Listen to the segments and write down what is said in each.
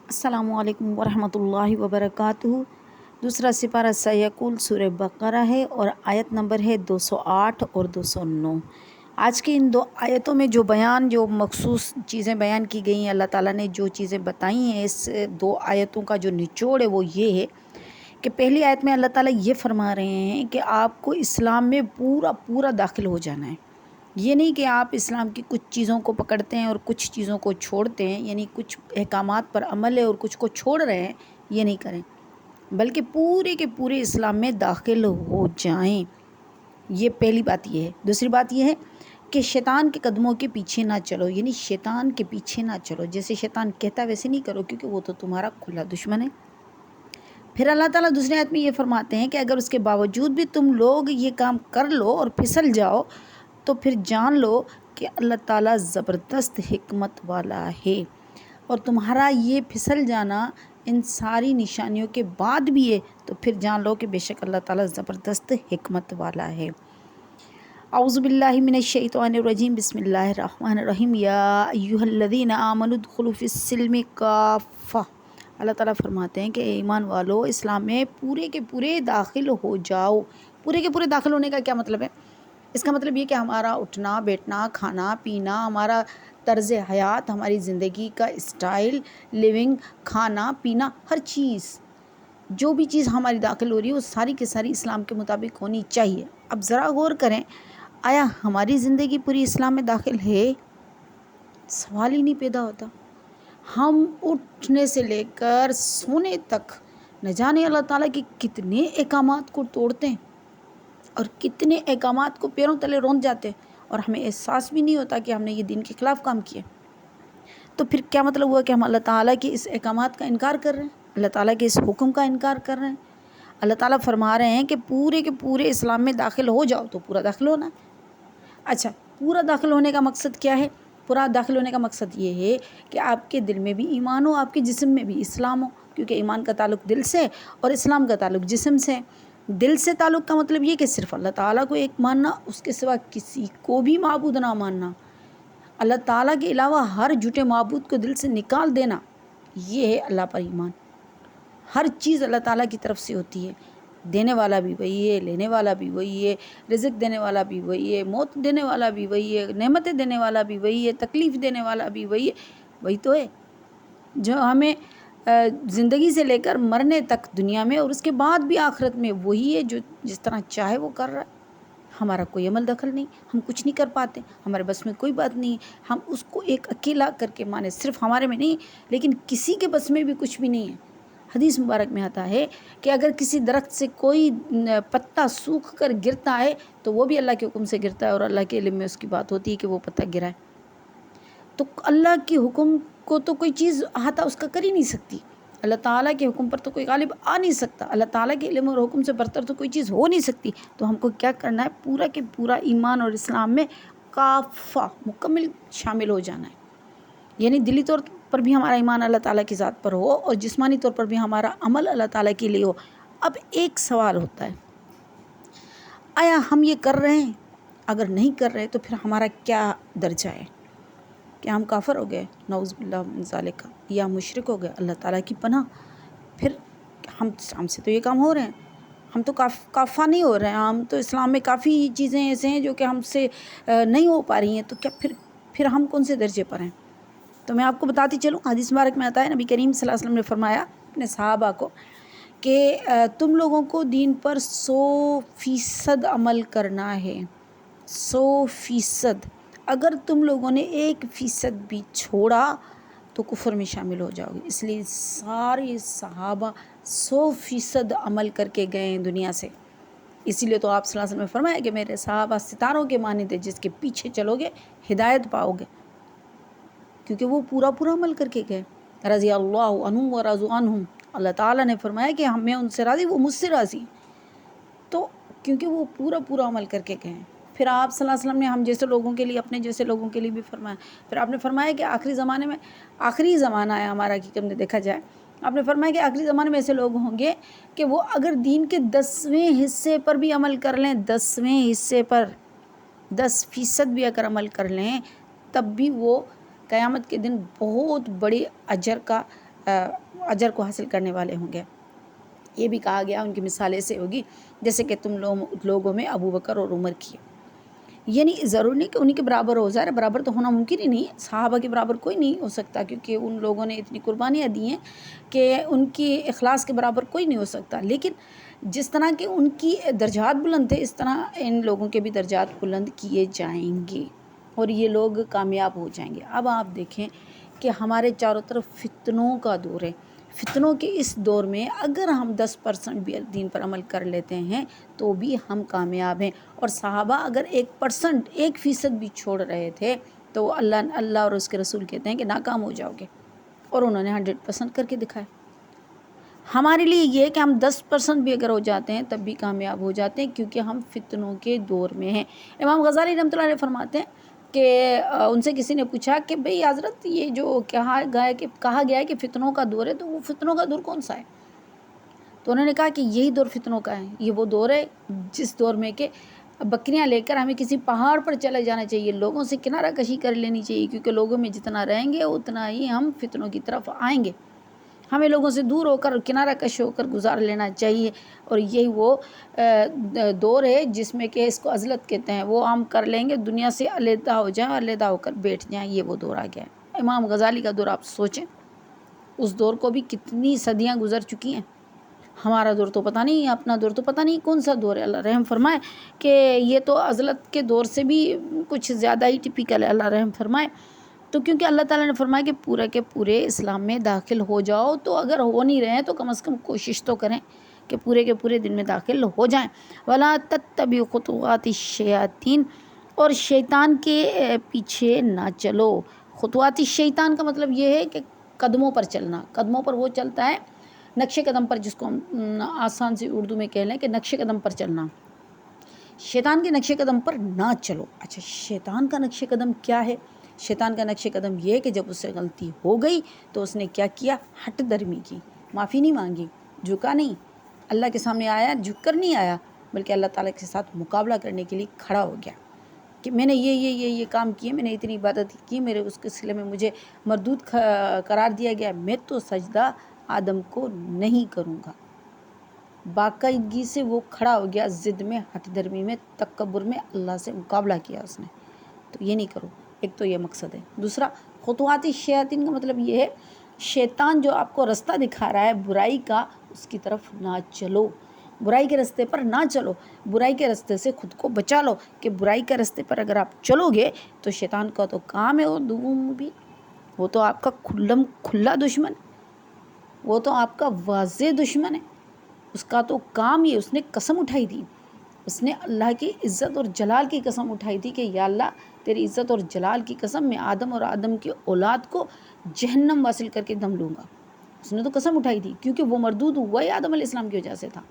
السلام علیکم ورحمۃ اللہ وبرکاتہ۔ دوسرا سپارہ سیقول سورہ بقرہ ہے اور آیت نمبر ہے 208 اور 209۔ آج کی ان دو آیتوں میں جو مخصوص چیزیں بیان کی گئی ہیں، اللہ تعالیٰ نے جو چیزیں بتائی ہیں، اس دو آیتوں کا جو نچوڑ ہے وہ یہ ہے کہ پہلی آیت میں اللہ تعالیٰ یہ فرما رہے ہیں کہ آپ کو اسلام میں پورا داخل ہو جانا ہے۔ یہ نہیں کہ آپ اسلام کی کچھ چیزوں کو پکڑتے ہیں اور کچھ چیزوں کو چھوڑتے ہیں، یعنی کچھ احکامات پر عمل ہے اور کچھ کو چھوڑ رہے ہیں، یہ نہیں کریں، بلکہ پورے کے پورے اسلام میں داخل ہو جائیں۔ یہ پہلی بات یہ ہے۔ دوسری بات یہ ہے کہ شیطان کے قدموں کے پیچھے نہ چلو، یعنی شیطان کے پیچھے نہ چلو، جیسے شیطان کہتا ہے ویسے نہیں کرو، کیونکہ وہ تو تمہارا کھلا دشمن ہے۔ پھر اللہ تعالیٰ دوسری آیت میں یہ فرماتے ہیں کہ اگر اس کے باوجود بھی تم لوگ یہ کام کر لو اور پھسل جاؤ تو پھر جان لو کہ اللہ تعالیٰ زبردست حکمت والا ہے، اور تمہارا یہ پھسل جانا ان ساری نشانیوں کے بعد بھی ہے تو پھر جان لو کہ بے شک اللہ تعالیٰ زبردست حکمت والا ہے۔ اعوذ باللہ من الشیطان الرجیم، بسم اللہ الرحمن الرحیم، یا ایھا الذین آمنوا ادخلوا فی السلم کافہ۔ اللہ تعالیٰ فرماتے ہیں کہ اے ایمان والو، اسلام میں پورے کے پورے داخل ہو جاؤ۔ پورے کے پورے داخل ہونے کا کیا مطلب ہے؟ اس کا مطلب یہ کہ ہمارا اٹھنا بیٹھنا، کھانا پینا، ہمارا طرز حیات، ہماری زندگی کا اسٹائل، لیونگ، کھانا پینا، ہر چیز، جو بھی چیز ہماری داخل ہو رہی ہے وہ ساری کی ساری اسلام کے مطابق ہونی چاہیے۔ اب ذرا غور کریں، آیا ہماری زندگی پوری اسلام میں داخل ہے؟ سوال ہی نہیں پیدا ہوتا۔ ہم اٹھنے سے لے کر سونے تک نہ جانے اللہ تعالیٰ کے کتنے احکامات کو توڑتے ہیں اور کتنے احکامات کو پیروں تلے روند جاتے ہیں، اور ہمیں احساس بھی نہیں ہوتا کہ ہم نے یہ دین کے خلاف کام کیا۔ تو پھر کیا مطلب ہوا کہ ہم اللہ تعالیٰ کے اس احکامات کا انکار کر رہے ہیں، اللہ تعالیٰ کے اس حکم کا انکار کر رہے ہیں۔ اللہ تعالیٰ فرما رہے ہیں کہ پورے کے پورے اسلام میں داخل ہو جاؤ، تو پورا داخل ہونا ہے۔ اچھا، پورا داخل ہونے کا مقصد کیا ہے؟ پورا داخل ہونے کا مقصد یہ ہے کہ آپ کے دل میں بھی ایمان ہو، آپ کے جسم میں بھی اسلام ہو، کیونکہ ایمان کا تعلق دل سے اور اسلام کا تعلق جسم سے۔ دل سے تعلق کا مطلب یہ کہ صرف اللہ تعالیٰ کو ایک ماننا، اس کے سوا کسی کو بھی معبود نہ ماننا، اللہ تعالیٰ کے علاوہ ہر جھوٹے معبود کو دل سے نکال دینا، یہ ہے اللہ پر ایمان۔ ہر چیز اللہ تعالیٰ کی طرف سے ہوتی ہے، دینے والا بھی وہی ہے، لینے والا بھی وہی ہے، رزق دینے والا بھی وہی ہے، موت دینے والا بھی وہی ہے، نعمتیں دینے والا بھی وہی ہے، تکلیف دینے والا بھی وہی ہے۔ وہی تو ہے جو ہمیں زندگی سے لے کر مرنے تک دنیا میں اور اس کے بعد بھی آخرت میں وہی ہے جو جس طرح چاہے وہ کر رہا ہے۔ ہمارا کوئی عمل دخل نہیں، ہم کچھ نہیں کر پاتے، ہمارے بس میں کوئی بات نہیں، ہم اس کو ایک اکیلا کر کے مانے، صرف ہمارے میں نہیں لیکن کسی کے بس میں بھی کچھ بھی نہیں ہے۔ حدیث مبارک میں آتا ہے کہ اگر کسی درخت سے کوئی پتا سوکھ کر گرتا ہے تو وہ بھی اللہ کے حکم سے گرتا ہے، اور اللہ کے علم میں اس کی بات ہوتی ہے کہ وہ پتا گرا ہے۔ تو اللہ کے حکم کو تو کوئی چیز احاطہ اس کا کر ہی نہیں سکتی، اللہ تعالیٰ کے حکم پر تو کوئی غالب آ نہیں سکتا، اللہ تعالیٰ کے علم اور حکم سے برتر تو کوئی چیز ہو نہیں سکتی۔ تو ہم کو کیا کرنا ہے؟ پورا کے پورا ایمان اور اسلام میں کافہ مکمل شامل ہو جانا ہے، یعنی دلی طور پر بھی ہمارا ایمان اللہ تعالیٰ کی ذات پر ہو اور جسمانی طور پر بھی ہمارا عمل اللہ تعالیٰ کے لیے ہو۔ اب ایک سوال ہوتا ہے، آیا ہم یہ کر رہے ہیں؟ اگر نہیں کر رہے تو پھر ہمارا کیا درجہ ہے؟ کہ ہم کافر ہو گئے، نعوذ باللہ من ذالک، یا مشرک ہو گئے؟ اللہ تعالیٰ کی پناہ۔ پھر ہم سے تو یہ کام ہو رہے ہیں، ہم تو کافہ نہیں ہو رہے ہیں، ہم تو اسلام میں کافی چیزیں ایسے ہیں جو کہ ہم سے نہیں ہو پا رہی ہیں، تو کیا پھر ہم کون سے درجے پر ہیں؟ تو میں آپ کو بتاتی چلوں، حدیث مبارک میں آتا ہے، نبی کریم صلی اللہ علیہ وسلم نے فرمایا اپنے صحابہ کو کہ تم لوگوں کو دین پر 100% عمل کرنا ہے، 100%۔ اگر تم لوگوں نے 1% بھی چھوڑا تو کفر میں شامل ہو جاؤ گے۔ اس لیے سارے صحابہ 100% عمل کر کے گئے ہیں دنیا سے۔ اسی لیے تو آپ صلی اللہ علیہ وسلم نے فرمایا کہ میرے صحابہ ستاروں کے مانند ہیں، جس کے پیچھے چلو گے ہدایت پاؤ گے، کیونکہ وہ پورا عمل کر کے گئے۔ رضی اللہ عنہم ورضوا عنہم، اللہ تعالیٰ نے فرمایا کہ میں ان سے راضی، وہ مجھ سے راضی، تو کیونکہ وہ پورا عمل کر کے گئے ہیں۔ پھر آپ صلی اللہ علیہ وسلم نے ہم جیسے لوگوں کے لیے، اپنے جیسے لوگوں کے لیے بھی فرمایا۔ پھر آپ نے فرمایا کہ آخری زمانے میں، آخری زمانہ ہے ہمارا حقیقت میں دیکھا جائے، آپ نے فرمایا کہ آخری زمانے میں ایسے لوگ ہوں گے کہ وہ اگر دین کے 10ویں حصے پر بھی عمل کر لیں، 10ویں حصے پر 10% بھی اگر عمل کر لیں، تب بھی وہ قیامت کے دن بہت بڑے اجر کا اجر کو حاصل کرنے والے ہوں گے۔ یہ بھی کہا گیا ان کی مثال ایسے ہوگی جیسے کہ تم لوگوں میں ابو بکر اور عمر کی۔ یعنی ضروری نہیں کہ انہی کے برابر ہو جائے، برابر تو ہونا ممکن ہی نہیں، صحابہ کے برابر کوئی نہیں ہو سکتا، کیونکہ ان لوگوں نے اتنی قربانیاں دی ہیں کہ ان کی اخلاص کے برابر کوئی نہیں ہو سکتا۔ لیکن جس طرح کے ان کی درجات بلند تھے، اس طرح ان لوگوں کے بھی درجات بلند کیے جائیں گے اور یہ لوگ کامیاب ہو جائیں گے۔ اب آپ دیکھیں کہ ہمارے چاروں طرف فتنوں کا دور ہے۔ فتنوں کے اس دور میں اگر ہم 10% بھی دین پر عمل کر لیتے ہیں تو بھی ہم کامیاب ہیں، اور صحابہ اگر 1% بھی چھوڑ رہے تھے تو اللہ اور اس کے رسول کہتے ہیں کہ ناکام ہو جاؤ گے، اور انہوں نے 100% کر کے دکھائے۔ ہمارے لیے یہ کہ ہم 10% بھی اگر ہو جاتے ہیں تب بھی کامیاب ہو جاتے ہیں، کیونکہ ہم فتنوں کے دور میں ہیں۔ امام غزالی رحمۃ اللہ علیہ فرماتے ہیں کہ ان سے کسی نے پوچھا کہ بھئی حضرت یہ جو کہا گیا ہے کہ فتنوں کا دور ہے، تو وہ فتنوں کا دور کون سا ہے؟ تو انہوں نے کہا کہ یہی دور فتنوں کا ہے۔ یہ وہ دور ہے جس دور میں کہ بکریاں لے کر ہمیں کسی پہاڑ پر چلے جانا چاہیے، لوگوں سے کنارہ کشی کر لینی چاہیے، کیونکہ لوگوں میں جتنا رہیں گے اتنا ہی ہم فتنوں کی طرف آئیں گے۔ ہمیں لوگوں سے دور ہو کر کنارہ کش ہو کر گزار لینا چاہیے، اور یہی وہ دور ہے جس میں کہ اس کو عزلت کہتے ہیں، وہ ہم کر لیں گے، دنیا سے علیحدہ ہو جائیں، علیحدہ ہو کر بیٹھ جائیں، یہ وہ دور آ گیا ہے۔ امام غزالی کا دور آپ سوچیں، اس دور کو بھی کتنی صدیاں گزر چکی ہیں۔ ہمارا دور تو پتہ نہیں، اپنا دور تو پتہ نہیں کون سا دور ہے۔ اللہ رحم فرمائے کہ یہ تو عزلت کے دور سے بھی کچھ زیادہ ہی ٹپیکل ہے، اللہ رحم فرمائے۔ تو کیونکہ اللہ تعالیٰ نے فرمایا کہ پورے کے پورے اسلام میں داخل ہو جاؤ، تو اگر ہو نہیں رہے ہیں تو کم از کم کوشش تو کریں کہ پورے کے پورے دن میں داخل ہو جائیں۔ وَلَا تَتَّبِعُوا خُطُوَاتِ الشَّيَاطِينِ، اور شیطان کے پیچھے نہ چلو۔ خطوات الشیطان کا مطلب یہ ہے کہ قدموں پر چلنا، قدموں پر وہ چلتا ہے نقش قدم پر، جس کو ہم آسان سی اردو میں کہہ لیں کہ نقش قدم پر چلنا۔ شیطان کے نقش قدم پر نہ چلو۔ اچھا، شیطان کا نقش قدم کیا ہے؟ شیطان کا نقش قدم یہ ہے کہ جب اس سے غلطی ہو گئی تو اس نے کیا کیا؟ ہٹ درمی کی، معافی نہیں مانگی، جھکا نہیں، اللہ کے سامنے آیا، جھک کر نہیں آیا، بلکہ اللہ تعالیٰ کے ساتھ مقابلہ کرنے کے لیے کھڑا ہو گیا کہ میں نے یہ کام کیے، میں نے اتنی عبادت کی، میرے اس کے صلے میں مجھے مردود قرار دیا گیا، میں تو سجدہ آدم کو نہیں کروں گا۔ باقاعدگی سے وہ کھڑا ہو گیا، ضد میں، ہٹ درمی میں، تکبر میں اللہ سے مقابلہ کیا اس نے۔ تو یہ نہیں کرو، ایک تو یہ مقصد ہے۔ دوسرا، خطوات الشیاطین کا مطلب یہ ہے شیطان جو آپ کو رستہ دکھا رہا ہے برائی کا، اس کی طرف نہ چلو، برائی کے رستے پر نہ چلو، برائی کے رستے سے خود کو بچا لو، کہ برائی کے رستے پر اگر آپ چلو گے تو شیطان کا تو کام ہے وہ دوم بھی، وہ تو آپ کا کھلا دشمن، وہ تو آپ کا واضح دشمن ہے، اس کا تو کام یہ، اس نے قسم اٹھائی تھی، اس نے اللہ کی عزت اور جلال کی قسم اٹھائی تھی کہ یا اللہ تیری عزت اور جلال کی قسم، میں آدم اور آدم کی اولاد کو جہنم واصل کر کے دم لوں گا۔ اس نے تو قسم اٹھائی تھی، کیونکہ وہ مردود ہوا ہی آدم علیہ السلام کی وجہ سے تھا،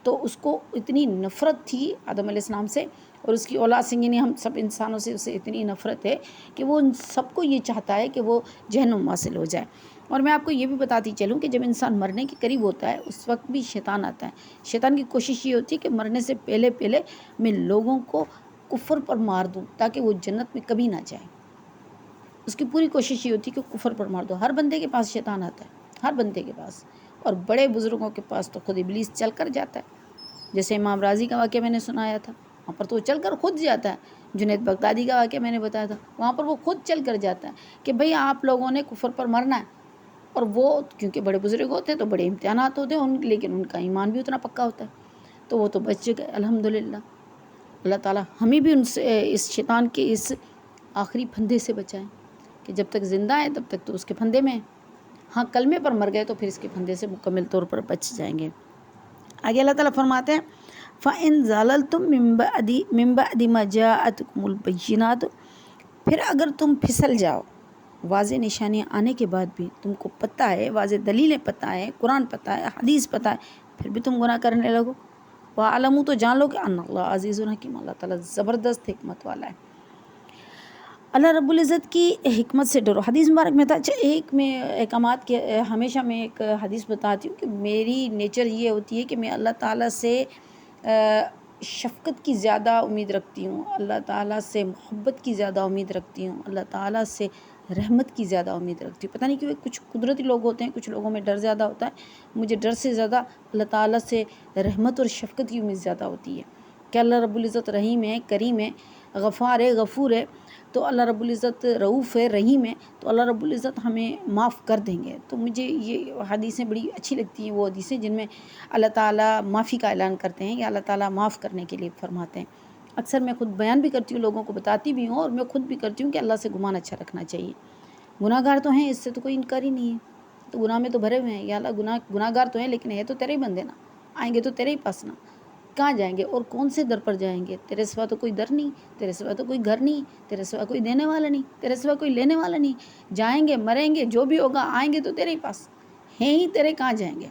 تو اس کو اتنی نفرت تھی آدم علیہ السلام سے اور اس کی اولاد سے، یعنی ہم سب انسانوں سے اسے اتنی نفرت ہے کہ وہ ان سب کو یہ چاہتا ہے کہ وہ جہنم واصل ہو جائے۔ اور میں آپ کو یہ بھی بتاتی چلوں کہ جب انسان مرنے کے قریب ہوتا ہے اس وقت بھی شیطان آتا ہے۔ شیطان کی کوشش یہ ہوتی ہے کہ مرنے سے پہلے میں لوگوں کو کفر پر مار دوں تاکہ وہ جنت میں کبھی نہ جائیں۔ اس کی پوری کوشش یہ ہوتی ہے کہ کفر پر مار دو۔ ہر بندے کے پاس شیطان آتا ہے، ہر بندے کے پاس، اور بڑے بزرگوں کے پاس تو خود ابلیس چل کر جاتا ہے۔ جیسے امام راضی کا واقعہ میں نے سنایا تھا، وہاں پر تو وہ چل کر خود جاتا ہے۔ جنید بغدادی کا واقعہ میں نے بتایا تھا، وہاں پر وہ خود چل کر جاتا ہے کہ بھئی آپ لوگوں نے کفر پر مرنا ہے، اور وہ کیونکہ بڑے بزرگ ہوتے ہیں تو بڑے امتحانات ہوتے ہیں لیکن ان کا ایمان بھی اتنا پکا ہوتا ہے، تو وہ تو بچ گئے الحمدللہ۔ اللہ تعالیٰ ہمیں بھی ان سے، اس شیطان کے اس آخری پھندے سے بچائیں کہ جب تک زندہ ہیں تب تک تو اس کے پھندے میں ہیں، ہاں کلمے پر مر گئے تو پھر اس کے پھندے سے مکمل طور پر بچ جائیں گے۔ آگے اللہ تعالیٰ فرماتے ہیں فَإِن زَلَلْتُم مِّن بَعْدِ مَا جَاءَتْكُمُ الْبَيِّنَاتُ، پھر اگر تم پھسل جاؤ واضح نشانیاں آنے کے بعد بھی، تم کو پتہ ہے، واضح دلیلیں پتہ ہے، قرآن پتہ ہے، حدیث پتہ ہے، پھر بھی تم گناہ کرنے لگو، وَعَلَمُوا، تو جان لو کہ ان اللہ عزیز حکیم، اللہ تعالیٰ زبردست حکمت والا ہے۔ اللہ رب العزت کی حکمت سے ڈرو۔ حدیث مبارک میں تھا، اچھا ایک میں احکامات کے ہمیشہ میں ایک حدیث بتاتی ہوں کہ میری نیچر یہ ہوتی ہے کہ میں اللہ تعالیٰ سے شفقت کی زیادہ امید رکھتی ہوں، اللہ تعالیٰ سے محبت کی زیادہ امید رکھتی ہوں، اللہ تعالیٰ سے رحمت کی زیادہ امید رکھتی ہوں. پتہ نہیں کیوں کچھ قدرتی لوگ ہوتے ہیں، کچھ لوگوں میں ڈر زیادہ ہوتا ہے. مجھے ڈر سے زیادہ اللہ تعالیٰ سے رحمت اور شفقت کی امید زیادہ ہوتی ہے کہ اللہ رب العزت رحیم ہے، کریم ہے، غفار ہے، غفور ہے. تو اللہ رب العزت رؤوف ہے، رحیم ہے، تو اللہ رب العزت ہمیں معاف کر دیں گے. تو مجھے یہ حدیثیں بڑی اچھی لگتی ہیں، وہ حدیثیں جن میں اللہ تعالیٰ معافی کا اعلان کرتے ہیں یا اللہ تعالیٰ معاف کرنے کے لیے فرماتے ہیں. اکثر میں خود بیان بھی کرتی ہوں، لوگوں کو بتاتی بھی ہوں، اور میں خود بھی کرتی ہوں کہ اللہ سے گمان اچھا رکھنا چاہیے. گناہ گار تو ہیں، اس سے تو کوئی انکار ہی نہیں ہے، تو گناہ میں تو بھرے ہوئے ہیں. یا اللہ گناہ گار تو ہیں لیکن ہے تو تیرے ہی بندے نا، آئیں گے تو تیرے ہی پاس نا. کہاں جائیں گے اور کون سے در پر جائیں گے؟ تیرے سوا تو کوئی در نہیں، تیرے سوا تو کوئی گھر نہیں، تیرے سوا کوئی دینے والا نہیں، تیرے سوا کوئی لینے والا نہیں. جائیں گے، مریں گے، جو بھی ہوگا آئیں گے تو تیرے ہی پاس ہیں ہی، تیرے کہاں جائیں گے؟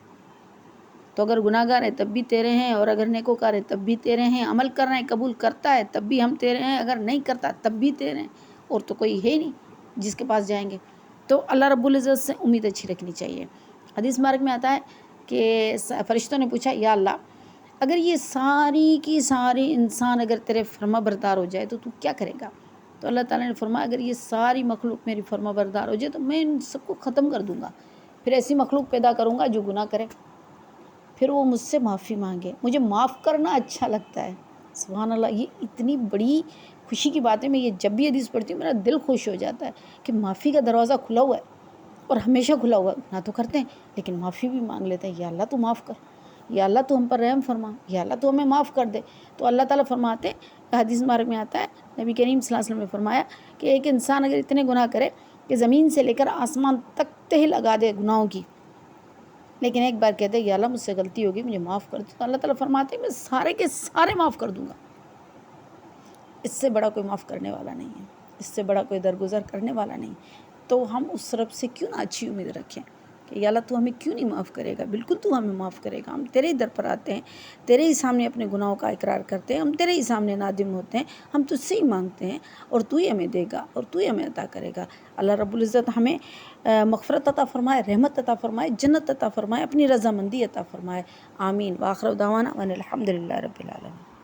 تو اگر گناہ گار ہے تب بھی تیرے ہیں، اور اگر نیکوکار ہے تب بھی تیرے ہیں. عمل کر رہے ہیں، قبول کرتا ہے تب بھی ہم تیرے ہیں، اگر نہیں کرتا تب بھی تیرے ہیں. اور تو کوئی ہے نہیں جس کے پاس جائیں گے. تو اللہ رب العزت سے امید اچھی رکھنی چاہیے. حدیث مبارک میں آتا ہے کہ فرشتوں نے پوچھا یا اللہ اگر یہ ساری کی ساری انسان اگر تیرے فرما بردار ہو جائے تو کیا کرے گا؟ تو اللہ تعالیٰ نے فرمایا اگر یہ ساری مخلوق میری فرما بردار ہو جائے تو میں ان سب کو ختم کر دوں گا، پھر ایسی مخلوق پیدا کروں گا جو گناہ کرے، پھر وہ مجھ سے معافی مانگے. مجھے معاف کرنا اچھا لگتا ہے. سبحان اللہ، یہ اتنی بڑی خوشی کی بات ہے. میں یہ جب بھی حدیث پڑھتی ہوں میرا دل خوش ہو جاتا ہے کہ معافی کا دروازہ کھلا ہوا ہے، اور ہمیشہ کھلا ہوا ہے. گناہ تو کرتے ہیں لیکن معافی بھی مانگ لیتے ہیں. یا اللہ تو معاف کر، یا اللہ تو ہم پر رحم فرما، یا اللہ تو ہمیں معاف کر دے. تو اللہ تعالیٰ فرماتے ہیں، حدیث مبارک میں آتا ہے، نبی کریم صلی اللہ علیہ وسلم نے فرمایا کہ ایک انسان اگر اتنے گناہ کرے کہ زمین سے لے کر آسمان تک تہ لگا دے گناہوں کی، لیکن ایک بار کہتے ہیں یا اللہ مجھ سے غلطی ہوگی، مجھے معاف کر دو، تو اللہ تعالیٰ فرماتے ہیں میں سارے کے سارے معاف کر دوں گا. اس سے بڑا کوئی معاف کرنے والا نہیں ہے، اس سے بڑا کوئی درگزر کرنے والا نہیں. تو ہم اس رب سے کیوں نہ اچھی امید رکھیں کہ یا اللہ تو ہمیں کیوں نہیں معاف کرے گا؟ بالکل تو ہمیں معاف کرے گا. ہم تیرے ہی در پر آتے ہیں، تیرے ہی سامنے اپنے گناہوں کا اقرار کرتے ہیں، ہم تیرے ہی سامنے نادم ہوتے ہیں، ہم تجھ سے ہی مانگتے ہیں، اور تو ہی ہمیں دے گا اور تو ہی ہمیں عطا کرے گا. اللہ رب العزت ہمیں مغفرت عطا فرمائے، رحمت عطا فرمائے، جنت عطا فرمائے، اپنی رضامندی عطا فرمائے. آمین. وآخر دعوانا ان الحمد للہ رب العالمین.